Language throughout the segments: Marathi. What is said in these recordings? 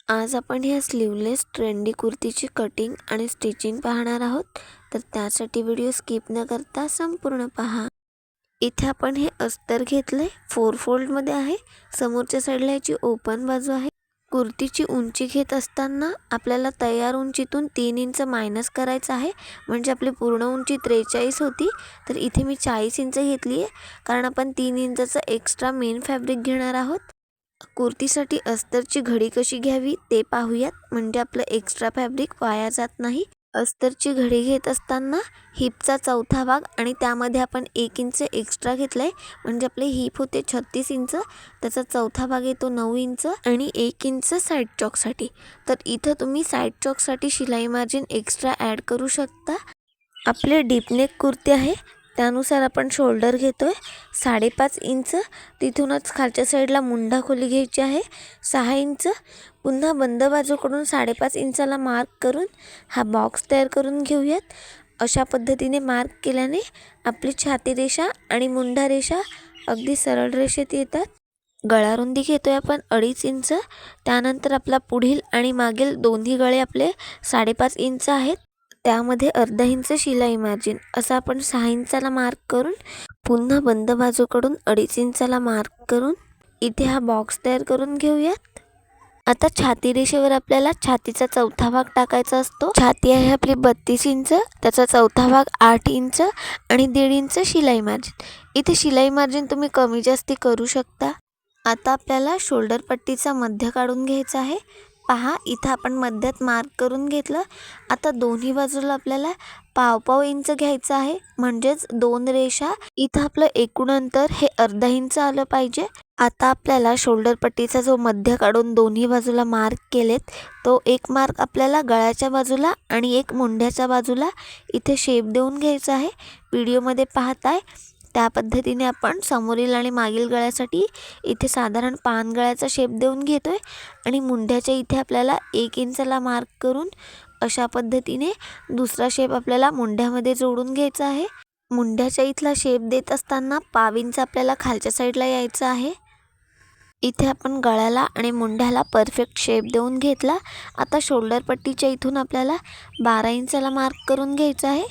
आज आपण ह्या स्लीवलेस ट्रेंडी कुर्तीची कटिंग आणि स्टिचिंग पाहणार आहोत, तर त्यासाठी व्हिडिओ स्किप न करता संपूर्ण पहा। इथे आपण हे अस्तर घेतले, 4 फोल्डमध्ये आहे। समोरच्या साईडला याची ओपन बाजू आहे। कुर्तीची उंची घेत असताना आपल्याला तयार उंचीतून 3 इंच मायनस करायचं आहे, म्हणजे आपली पूर्ण उंची 43 होती, तर इथे मी 40 इंच घेतली आहे, कारण आपण 3 इंचाचं एक्स्ट्रा मेन फॅब्रिक घेणार आहोत। कुर्तीसाठी अस्तरची घडी कशी घ्यावी ते पाहूयात, म्हणजे आपलं एक्स्ट्रा फॅब्रिक वाया जात नाही। अस्तरची घडी घेत असताना हिपचा चौथा भाग आणि त्यामध्ये आपण 1 इंच एक्स्ट्रा घेतलाय, म्हणजे आपले हिप होते 36 इंच, त्याचा चौथा भाग येतो 9 इंच आणि 1 इंच साईड चॉकसाठी। तर इथं तुम्ही साईड चॉकसाठी शिलाई मार्जिन एक्स्ट्रा ॲड करू शकता। आपले डीपनेक कुर्ती आहे, त्यानुसार आपण शोल्डर घेतोय 5.5 इंच। तिथूनच खालच्या साईडला मुंडा खोली घ्यायची आहे 6 इंच। पुन्हा बंद बाजूकडून 5.5 इंचाला मार्क करून हा बॉक्स तयार करून घेऊयात। अशा पद्धतीने मार्क केल्याने आपली छाती रेषा आणि मुंडा रेषा अगदी सरळ रेषेत येतात। गळा रुंदी घेतोय आपण 2.5 इंच। त्यानंतर आपला पुढील आणि मागील दोन्ही गळे आपले 5.5 इंच आहेत, त्यामध्ये अर्धा इंच शिलाई मार्जिन असं आपण 6 इंचाला मार्क करून पुन्हा बंद बाजूकडून 2.5 इंचाला मार्क करून इथे हा बॉक्स तयार करून घेऊयात। आता छाती रेषेवर आपल्याला छातीचा चौथा भाग टाकायचा असतो। छाती आहे आपली 32 इंच, त्याचा चौथा भाग 8 इंच आणि 1.5 इंच शिलाई मार्जिन। इथे शिलाई मार्जिन तुम्ही कमी जास्ती करू शकता। आता आपल्याला शोल्डर पट्टीचा मध्य काढून घ्यायचा आहे। पहा, इथं आपण मध्यात मार्क करून घेतलं। आता दोन्ही बाजूला आपल्याला 1.5 इंच घ्यायचं आहे, म्हणजेच 2 रेषा। इथं आपलं एकूण अंतर हे अर्धा इंच आलं पाहिजे। आता आपल्याला शोल्डर पट्टीचा जो मध्य काढून दोन्ही बाजूला मार्क केलेत, तो एक मार्क आपल्याला गळ्याच्या बाजूला आणि एक मुंड्याच्या बाजूला इथे शेप देऊन घ्यायचा आहे। व्हिडिओमध्ये पाहताय त्या पद्धतीने आपण समोरील आणि मागील गळ्यासाठी इथे साधारण पान गळ्याचा शेप देऊन घेतोय आणि मुंड्याच्या इथे आपल्याला 1 इंचला मार्क करून अशा पद्धतीने दुसरा शेप आपल्याला मुंड्यामध्ये जोडून घ्यायचा आहे। मुंड्याच्या इथला शेप देत असताना 1.5 इंच आपल्याला खालच्या साईडला यायचं आहे। इथे आपण गळ्याला आणि मुंड्याला परफेक्ट शेप देऊन घेतला। आता शोल्डर पट्टीच्या इथून आपल्याला 12 इंचाला मार्क करून घ्यायचं आहे।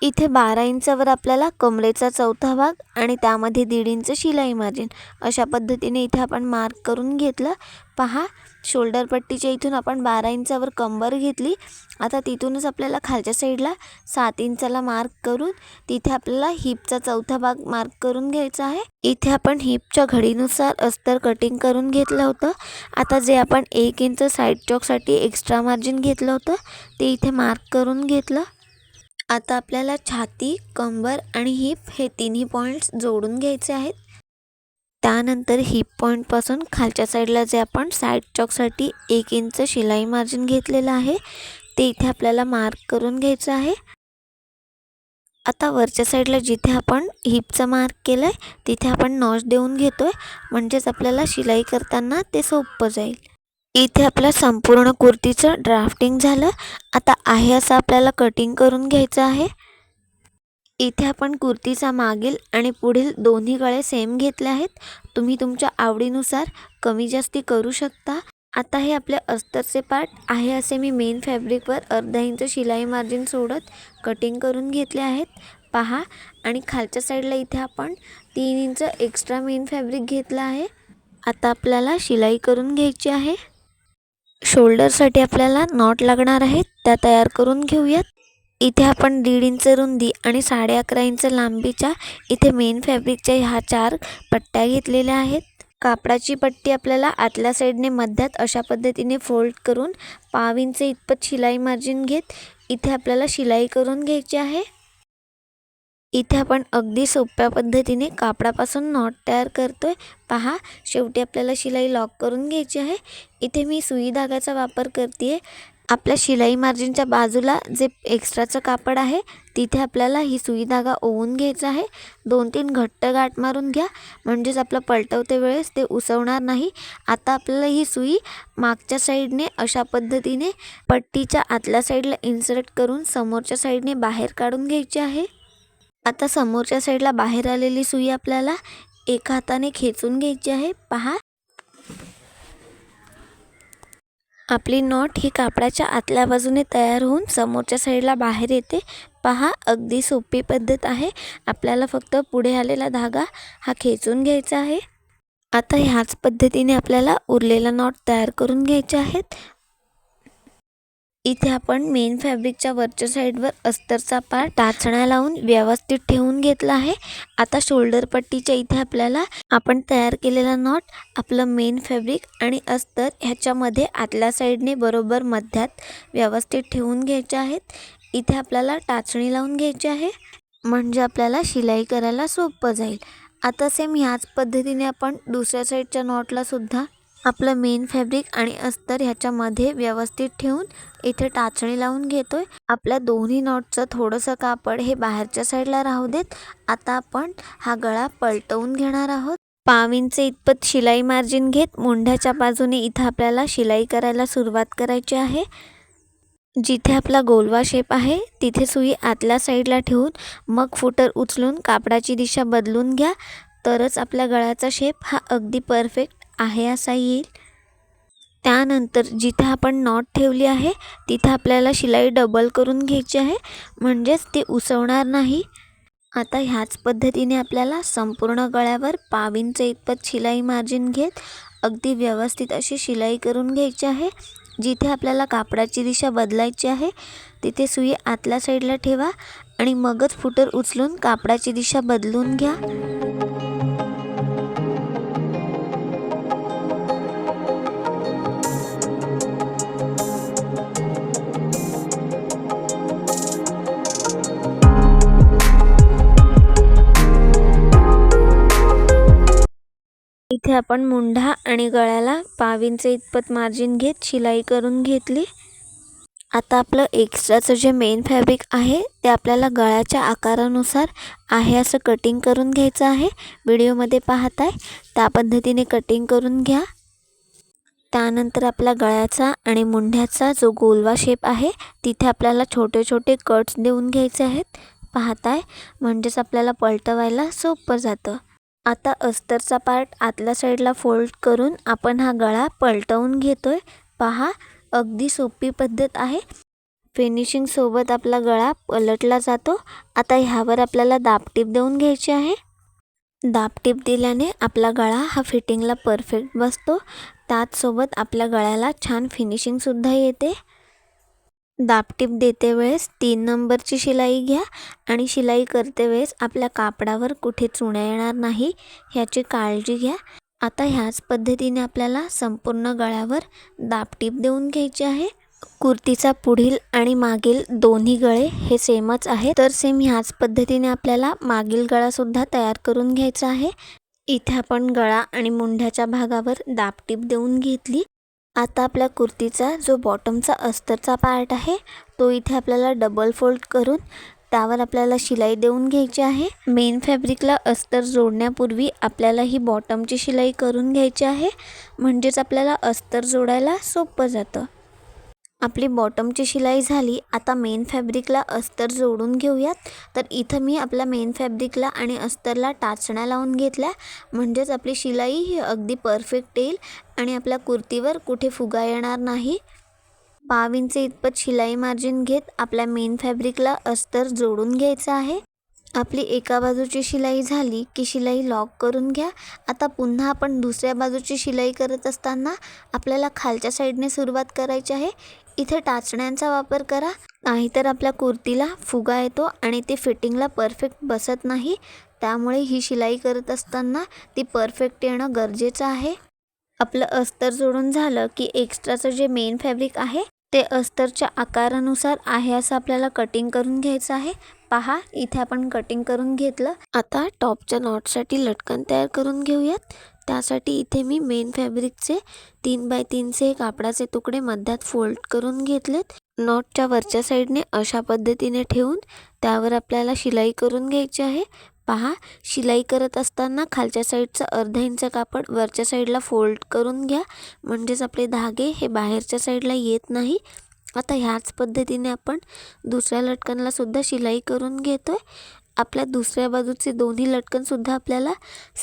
इथे 12 इंचावर आपल्याला कमरेचा चौथा भाग आणि त्यामध्ये 1.5 इंच शिलाई मार्जिन अशा पद्धतीने इथे आपण मार्क करून घेतलं। पहा, शोल्डर पट्टीच्या इथून आपण 12 इंचावर कंबर घेतली। आता तिथूनच आपल्याला खालच्या साईडला 7 इंचाला मार्क करून तिथे आपल्याला हिपचा चौथा भाग मार्क करून घ्यायचा आहे। इथे आपण हिपच्या घडीनुसार अस्तर कटिंग करून घेतलं होतं। आता जे आपण 1 इंच साईड चॉकसाठी एक्स्ट्रा मार्जिन घेतलं होतं ते इथे मार्क करून घेतलं। आता आपल्याला छाती, कंबर आणि हिप हे तिन्ही पॉईंट्स जोडून घ्यायचे आहेत। त्यानंतर हिप पॉईंटपासून खालच्या साईडला जे आपण साईड चॉकसाठी 1 इंच शिलाई मार्जिन घेतलेलं आहे ते इथे आपल्याला मार्क करून घ्यायचं आहे। आता वरच्या साईडला जिथे आपण हिपचा मार्क केलाय तिथे आपण नॉच देऊन घेतोय, म्हणजेच आपल्याला शिलाई करताना ते सोपं जाईल। इथे आपल्या संपूर्ण कुर्तीचं ड्राफ्टिंग झालं। आता आहे असं आपल्याला कटिंग करून घ्यायचं आहे। इथे आपण कुर्तीचा मागील आणि पुढील दोन्ही गळे सेम घेतले आहेत। तुम्ही तुमच्या आवडीनुसार कमी जास्ती करू शकता। आता हे आपले अस्तरचे पार्ट आहे असे मी मेन फॅब्रिकवर अर्धा इंच शिलाई मार्जिन सोडत कटिंग करून घेतले आहेत। पहा, आणि खालच्या साईडला इथे आपण 3 इंच एक्स्ट्रा मेन फॅब्रिक घेतला आहे। आता आपल्याला शिलाई करून घ्यायची आहे। शोल्डरसाठी आपल्याला नॉट लागणार आहेत, त्या तयार करून घेऊयात। इथे आपण 1.5 इंच रुंदी आणि 11.5 इंच लांबीच्या इथे मेन फॅब्रिकच्या ह्या 4 पट्ट्या घेतलेल्या आहेत। कापडाची पट्टी आपल्याला आतल्या साईडने मध्यात अशा पद्धतीने फोल्ड करून 1.5 इंच इतपत शिलाई मार्जिन घेत इथे आपल्याला शिलाई करून घ्यायची आहे। इथे आपण अगदी सोप्या पद्धतीने कापडापासून नॉट तयार करतोय। पहा, शेवटी आपल्याला शिलाई लॉक करून घ्यायची आहे। इथे मी सुई धाग्याचा वापर करते। आपल्या शिलाई मार्जिनच्या बाजूला जे एक्स्ट्राचं कापड आहे तिथे आपल्याला ही सुई धागा ओवून घ्यायचा आहे। 2-3 घट्ट गाठ मारून घ्या, म्हणजेच आपलं पलटवते वेळेस ते उसवणार नाही। आता आपल्याला ही सुई मागच्या साईडने अशा पद्धतीने पट्टीच्या आतल्या साईडला इन्सर्ट करून समोरच्या साईडने बाहेर काढून घ्यायची आहे। आता समोरच्या साईडला बाहेर आलेली सुई आपल्याला एका हाताने खेचून घ्यायची आहे। पहा, आपली नॉट ही कापडाच्या आतल्या बाजूने तयार होऊन समोरच्या साईडला बाहेर येते. पहा, अगदी सोपी पद्धत आहे. आपल्याला फक्त पुढे आलेला धागा हा खेचून घ्यायचा आहे. आता ह्याच पद्धतीने आपल्याला उरलेला नॉट तयार करून घ्यायचे आहेत. इथे आपण मेन फॅब्रिकच्या वरच्या साईडवर अस्तरचा पार्ट टाचण्या लावून व्यवस्थित ठेवून घेतला आहे. आता शोल्डर पट्टीच्या इथे आपल्याला आपण तयार केलेला नॉट, आपलं मेन फॅब्रिक आणि अस्तर ह्याच्यामध्ये आतल्या साईडने बरोबर मध्यात व्यवस्थित ठेवून घ्यायचे आहेत. इथे आपल्याला टाचणी लावून घ्यायची आहे, म्हणजे आपल्याला शिलाई करायला सोपं जाईल. आता सेम ह्याच पद्धतीने आपण दुसऱ्या साईडच्या नॉटला सुद्धा आपलं मेन फॅब्रिक आणि अस्तर ह्याच्यामध्ये व्यवस्थित ठेवून इथे टाचणी लावून घेतोय. आपल्या दोन्ही नॉटचं थोडंसं कापड हे बाहेरच्या साईडला राहू देत. आता आपण हा गळा पलटवून घेणार आहोत. 5 इंच इतपत शिलाई मार्जिन घेत मुंढ्याच्या बाजूने इथं आपल्याला शिलाई करायला सुरुवात करायची आहे. जिथे आपला गोलवा शेप आहे तिथे सुई आतल्या साईडला ठेवून मग फुटर उचलून कापडाची दिशा बदलून घ्या, तरच आपल्या गळ्याचा शेप हा अगदी परफेक्ट आहे असा येईल. त्यानंतर जिथे आपण नॉट ठेवली आहे तिथे आपल्याला शिलाई डबल करून घ्यायची आहे, म्हणजेच ती उसवणार नाही. आता ह्याच पद्धतीने आपल्याला संपूर्ण गळ्यावर 5 इंच इतपत शिलाई मार्जिन घेत अगदी व्यवस्थित अशी शिलाई करून घ्यायची आहे. जिथे आपल्याला कापडाची दिशा बदलायची आहे तिथे सुई आतल्या साईडला ठेवा आणि मगच फुटर उचलून कापडाची दिशा बदलून घ्या. इथे आपण मुंढा आणि गळ्याला 5 इंच इतपत मार्जिन घेत शिलाई करून घेतली. आता आपलं एक्स्ट्राचं जे मेन फॅब्रिक आहे ते आपल्याला गळ्याच्या आकारानुसार आहे असं कटिंग करून घ्यायचं आहे. व्हिडिओमध्ये पाहताय त्या पद्धतीने कटिंग करून घ्या. त्यानंतर आपल्या गळ्याचा आणि मुंढ्याचा जो गोलवा शेप आहे तिथे आपल्याला छोटे छोटे कट्स देऊन घ्यायचे आहेत. पाहताय, म्हणजेच आपल्याला पलटवायला सोपं जातं. आता अस्तरचा पार्ट आतल्या साईडला फोल्ड करून आपण हा गळा पलटवून घेतोय. पहा, अगदी सोपी पद्धत आहे. फिनिशिंग सोबत आपला गळा पलटला जातो. आता ह्यावर आपल्याला दाबटीप देऊन घ्यायची आहे. दाबटीप दिल्याने आपला गळा हा फिटिंगला परफेक्ट बसतो. त्याचसोबत आपल्या गळ्याला छान फिनिशिंगसुद्धा येते. दाबटीप देते वेळेस 3 नंबरची शिलाई घ्या आणि शिलाई करते वेळेस आपल्या कापडावर कुठे चुण्या येणार नाही ह्याची काळजी घ्या. आता ह्याच पद्धतीने आपल्याला संपूर्ण गळ्यावर दाबटीप देऊन घ्यायची आहे. कुर्तीचा पुढील आणि मागील दोन्ही गळे हे सेमच आहेत, तर सेम ह्याच पद्धतीने आपल्याला मागील गळासुद्धा तयार करून घ्यायचा आहे. इथे आपण गळा आणि मुंढ्याच्या भागावर दाबटीप देऊन घेतली. आता आपल्या कुर्तीचा जो बॉटमचा अस्तरचा पार्ट आहे तो इथे आपल्याला डबल फोल्ड करून त्यावर आपल्याला शिलाई देऊन घ्यायची आहे. मेन फॅब्रिकला अस्तर जोडण्यापूर्वी आपल्याला ही बॉटमची शिलाई करून घ्यायची आहे, म्हणजेच आपल्याला अस्तर जोडायला सोपं जातं. आपली बॉटमची शिलाई झाली. आता मेन फॅब्रिकला अस्तर जोडून घेऊयात. तर इथं मी आपल्या मेन फॅब्रिकला आणि अस्तरला टाचण्या लावून घेतल्या, म्हणजेच आपली शिलाई ही अगदी परफेक्ट येईल आणि आपल्या कुर्तीवर कुठे फुगा येणार नाही. 5 इंच इतपत शिलाई मार्जिन घेत आपल्या मेन फॅब्रिकला अस्तर जोडून घ्यायचं आहे. आपली एका बाजूची शिलाई झाली की शिलाई लॉक करून घ्या. आता पुन्हा आपण दुसऱ्या बाजूची शिलाई करत असताना आपल्याला खालच्या साईडने सुरुवात करायची आहे. इथे टाचण्यांचा वापर करा, नाहीतर आपल्या कुर्तीला फुगा येतो आणि ते फिटिंगला परफेक्ट बसत नाही. त्यामुळे ही शिलाई करत असताना ती परफेक्ट येणं गरजेचं आहे. आपलं अस्तर जोडून झालं की एक्स्ट्राचं जे मेन फॅब्रिक आहे ते अस्तरच्या आकारानुसार आहे असं आपल्याला कटिंग करून घ्यायचं आहे. पहा, इथे आपण कटिंग करून घेतलं. आता टॉपच्या नॉटसाठी लटकन तयार करून घेऊयात. त्यासाठी इथे मी मेन फॅब्रिकचे 3 बाय 3चे कापडाचे तुकडे मध्यात फोल्ड करून घेतलेत. नॉटच्या वरच्या साईडने अशा पद्धतीने ठेवून त्यावर आपल्याला शिलाई करून घ्यायची आहे. पहा, शिलाई करत असताना खालच्या साईडचं अर्धा इंच कापड वरच्या साईडला फोल्ड करून घ्या, म्हणजेच आपले धागे हे बाहेरच्या साईडला येत नाही. आता ह्याच पद्धतीने आपण दुसऱ्या लटकनला सुद्धा शिलाई करून घेतोय. आपल्या दुसऱ्या बाजूचे दोन्ही लटकन सुद्धा आपल्याला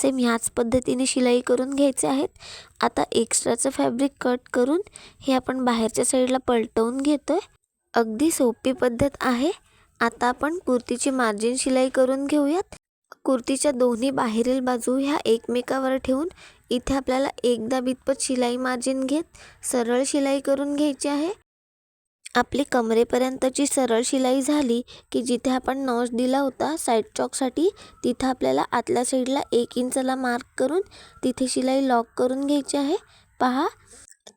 सेम ह्याच पद्धतीने शिलाई करून घ्यायचे आहेत. आता एक्स्ट्राचं फॅब्रिक कट करून हे आपण बाहेरच्या साईडला पलटवून घेतोय. अगदी सोपी पद्धत आहे. आता आपण कुर्तीची मार्जिन शिलाई करून घेऊयात. कुर्तीच्या दोन्ही बाहेरील बाजू ह्या एकमेकावर ठेवून इथे आपल्याला एकदा बितपत शिलाई मार्जिन घेत सरळ शिलाई करून घ्यायची आहे. आपली कमरेपर्यंतची सरळ शिलाई झाली की जिथे आपण नॉच दिला होता साईड चॉकसाठी तिथं आपल्याला आतल्या साईडला 1 इंचला मार्क करून तिथे शिलाई लॉक करून घ्यायची आहे. पहा,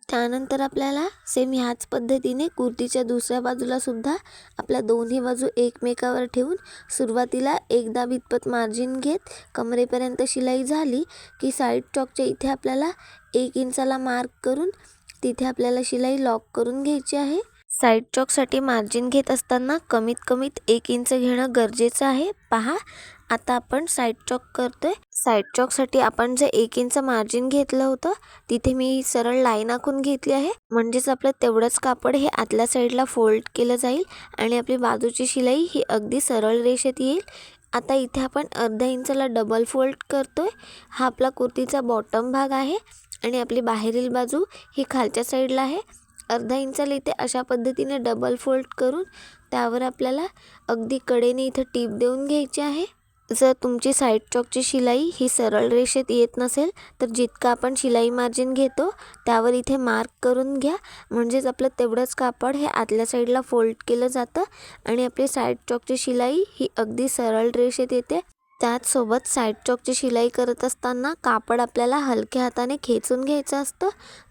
त्यानंतर आपल्याला सेम ह्याच पद्धतीने कुर्तीच्या दुसऱ्या बाजूला सुद्धा आपल्या दोन्ही बाजू एकमेकावर ठेवून सुरुवातीला एकदा बितपत मार्जिन घेत कमरेपर्यंत शिलाई झाली की साईड चॉकच्या इथे आपल्याला 1 इंचाला मार्क करून तिथे आपल्याला शिलाई लॉक करून घ्यायची आहे. साईड चॉकसाठी मार्जिन घेत असताना कमीत कमीत 1 इंच घेणं गरजेचं आहे. पहा, आता आपण साईड चॉक करतोय. साईड चॉकसाठी आपण जे 1 इंच मार्जिन घेतलं होतं तिथे मी सरळ लाईन आखून घेतली आहे. म्हणजेच आपलं तेवढंच कापड हे आतल्या साईडला फोल्ड केलं जाईल आणि आपली बाजूची शिलाई ही अगदी सरळ रेषेत येईल. आता इथे आपण अर्धा इंचाला डबल फोल्ड करतोय. हा आपला कुर्तीचा बॉटम भाग आहे आणि आपली बाहेरील बाजू ही खालच्या साईडला आहे. अर्धा इंचाला इथे अशा पद्धतीने डबल फोल्ड करून त्यावर आपल्याला अगदी कडेने इथं टीप देऊन घ्यायची आहे. जर तुमची साईड चॉकची शिलाई ही सरळ रेषेत येत नसेल तर जितका आपण शिलाई मार्जिन घेतो त्यावर इथे मार्क करून घ्या. म्हणजेच आपलं तेवढंच कापड हे आतल्या साईडला फोल्ड केलं जातं आणि आपली साईड चॉकची शिलाई ही अगदी सरळ रेषेत येते. त्याचसोबत साईड चॉकची शिलाई करत असताना कापड आपल्याला हलक्या हाताने खेचून घ्यायचं असतं,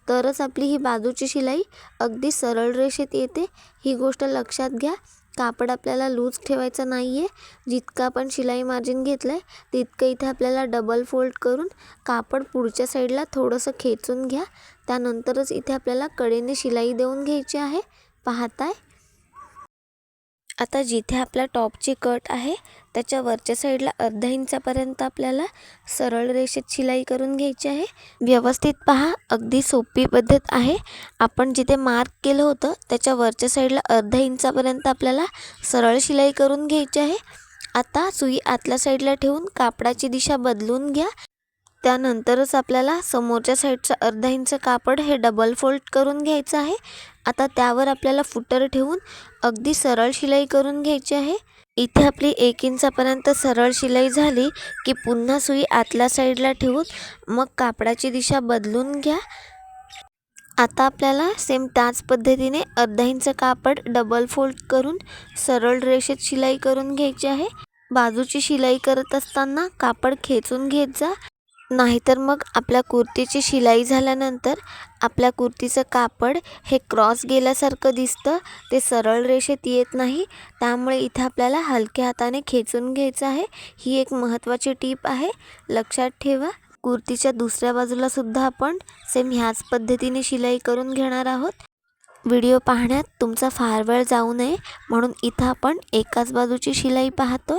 तरच आपली ही बाजूची शिलाई अगदी सरळ रेषेत येते. ही गोष्ट लक्षात घ्या. कापड आपल्याला लूज ठेवायचं नाही आहे. जितकं आपण शिलाई मार्जिन घेतलं आहे तितकं इथे आपल्याला डबल फोल्ड करून कापड पुढच्या साईडला थोडंसं खेचून घ्या. त्यानंतरच इथे आपल्याला कडेने शिलाई देऊन घ्यायची आहे. पाहताय, आता जिथे आपल्या टॉपची कट आहे त्याच्या वरच्या साईडला अर्धा इंचापर्यंत आपल्याला सरळ रेषेत शिलाई करून घ्यायची आहे. व्यवस्थित पहा, अगदी सोपी पद्धत आहे. आपण जिथे मार्क केलं होतं त्याच्या वरच्या साईडला अर्धा इंचापर्यंत आपल्याला सरळ शिलाई करून घ्यायची आहे. आता सुई आतल्या साईडला ठेवून कापडाची दिशा बदलून घ्या. त्यानंतरच आपल्याला समोरच्या साईडचं अर्धा इंच कापड हे डबल फोल्ड करून घ्यायचं आहे. आता त्यावर आपल्याला फुटर ठेवून अगदी सरळ शिलाई करून घ्यायची आहे. इथे आपली 1 इंचापर्यंत सरळ शिलाई झाली की पुन्हा सुई आतल्या साईडला ठेवून मग कापडाची दिशा बदलून घ्या. आता आपल्याला सेम त्याच पद्धतीने अर्धा इंच कापड डबल फोल्ड करून सरळ रेषेत शिलाई करून घ्यायची आहे. बाजूची शिलाई करत असताना कापड खेचून घेत जा, नाहीतर मग आपल्या कुर्तीची शिलाई झाल्यानंतर आपल्या कुर्तीचं कापड हे क्रॉस गेल्यासारखं दिसतं, ते सरळ रेषेत येत नाही. त्यामुळे इथे आपल्याला हलक्या हाताने खेचून घ्यायचं आहे. ही एक महत्त्वाची टीप आहे, लक्षात ठेवा. कुर्तीच्या दुसऱ्या बाजूला सुद्धा आपण सेम ह्याच पद्धतीने शिलाई करून घेणार आहोत. व्हिडिओ पाहण्यात तुमचा फार वेळ जाऊ नये म्हणून इथं आपण एकाच बाजूची शिलाई पाहतोय.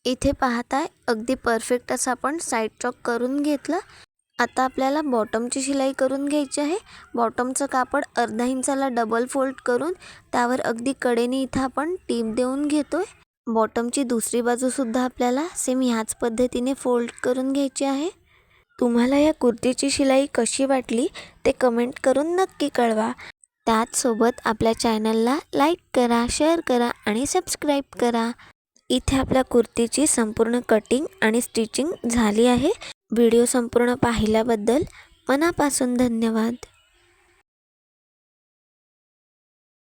इथे पाहताय, अगदी परफेक्ट असं आपण साईड चॉक करून घेतलं. आता आपल्याला बॉटमची शिलाई करून घ्यायची आहे. बॉटमचं कापड अर्धा इंचाला डबल फोल्ड करून त्यावर अगदी कडेने इथं आपण टीप देऊन घेतोय. बॉटमची दुसरी बाजूसुद्धा आपल्याला सेम ह्याच पद्धतीने फोल्ड करून घ्यायची आहे. तुम्हाला या कुर्तीची शिलाई कशी वाटली ते कमेंट करून नक्की कळवा. त्याचसोबत आपल्या चॅनलला लाईक करा, शेअर करा आणि सबस्क्राईब करा. इथे आपल्या कुर्तीची संपूर्ण कटिंग आणि स्टिचिंग झाली आहे. व्हिडिओ संपूर्ण पाहिल्याबद्दल मनापासून धन्यवाद.